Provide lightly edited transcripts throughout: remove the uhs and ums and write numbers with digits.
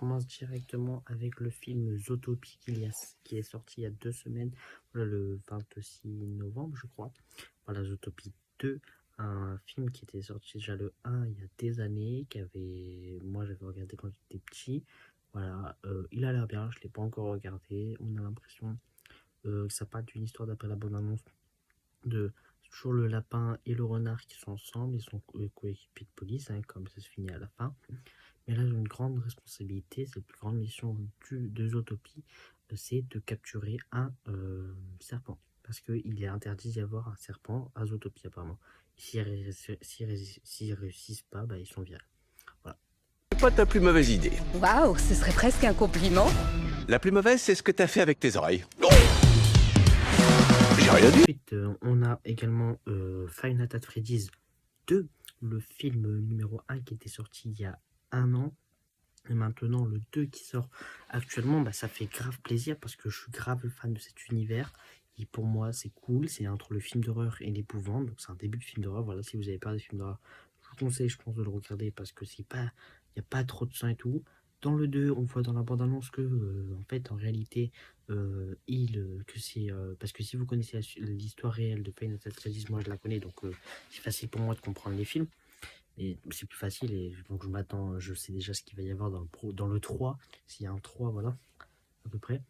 commence directement avec le film Zootopie qui est sorti il y a 2 semaines, voilà, le 26 novembre, je crois. Voilà, Zootopie 2, un film qui était sorti déjà le 1 il y a des années, moi j'avais regardé quand j'étais petit. Voilà, il a l'air bien, je ne l'ai pas encore regardé. On a l'impression que ça parle d'une histoire d'après la bande-annonce de toujours le lapin et le renard qui sont ensemble, ils sont coéquipiers de police, hein, comme ça se finit à la fin. Mais là, j'ai une grande responsabilité, c'est la plus grande mission de Zootopie, c'est de capturer un serpent. Parce qu'il est interdit d'y avoir un serpent à Zootopie, apparemment. S'ils réussissent pas, bah, ils sont virés. Voilà. Pas ta plus mauvaise idée. Waouh, ce serait presque un compliment. La plus mauvaise, c'est ce que t'as fait avec tes oreilles. Oh, j'ai rien dit. Ensuite, on a également Five Nights at Freddy's 2, le film numéro 1 qui était sorti il y a 1 an. Et maintenant, le 2 qui sort actuellement, bah, ça fait grave plaisir parce que je suis grave fan de cet univers. Et pour moi, c'est cool. C'est entre le film d'horreur et l'épouvante. Donc, c'est un début de film d'horreur. Voilà, si vous avez peur des films d'horreur, je vous conseille, je pense, de le regarder parce que il n'y a pas trop de sang et tout. Dans le 2, on voit dans la bande-annonce que, en fait, en réalité, parce que si vous connaissez l'histoire réelle de Five Nights at Freddy's, moi je la connais, donc c'est facile pour moi de comprendre les films. Et c'est plus facile, et donc je sais déjà ce qu'il va y avoir dans le 3, s'il y a un 3, voilà, à peu près.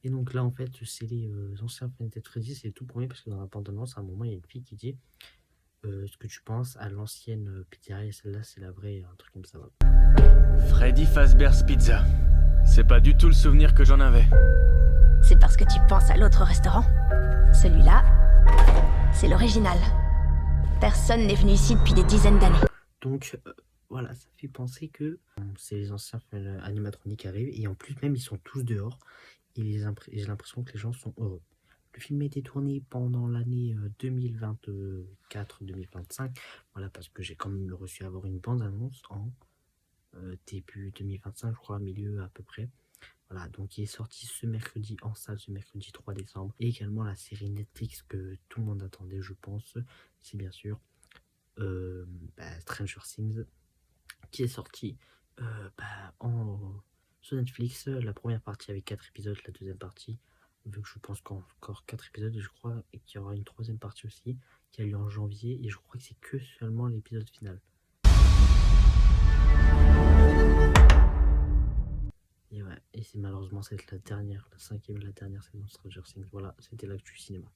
Et donc là, en fait, c'est les anciens Five Nights at Freddy's, c'est tout premier, parce que dans la bande-annonce, à un moment, il y a une fille qui dit ce que tu penses à l'ancienne pizzeria, et celle-là, c'est la vraie, un truc comme ça. Voilà. Freddy Fazbear's Pizza. C'est pas du tout le souvenir que j'en avais. C'est parce que tu penses à l'autre restaurant. Celui-là, c'est l'original. Personne n'est venu ici depuis des dizaines d'années. Donc voilà, ça fait penser que c'est les anciens animatroniques qui arrivent, et en plus même ils sont tous dehors, et j'ai l'impression que les gens sont heureux. Le film a été tourné pendant l'année 2024-2025, voilà, parce que j'ai quand même reçu avoir une bande-annonce en début 2025, je crois, milieu à peu près. Voilà, donc il est sorti ce mercredi en salle, ce mercredi 3 décembre. Et également la série Netflix que tout le monde attendait, je pense, c'est bien sûr Stranger Things, qui est sorti sur Netflix. La première partie avec 4 épisodes, la deuxième partie, vu que je pense qu'encore 4 épisodes, et je crois qu'il y aura une troisième partie aussi, qui a lieu en janvier, et je crois que c'est que seulement l'épisode final. Et ouais, et c'est malheureusement la 5e et la dernière saison de Stranger Things. Voilà, c'était l'actu cinéma.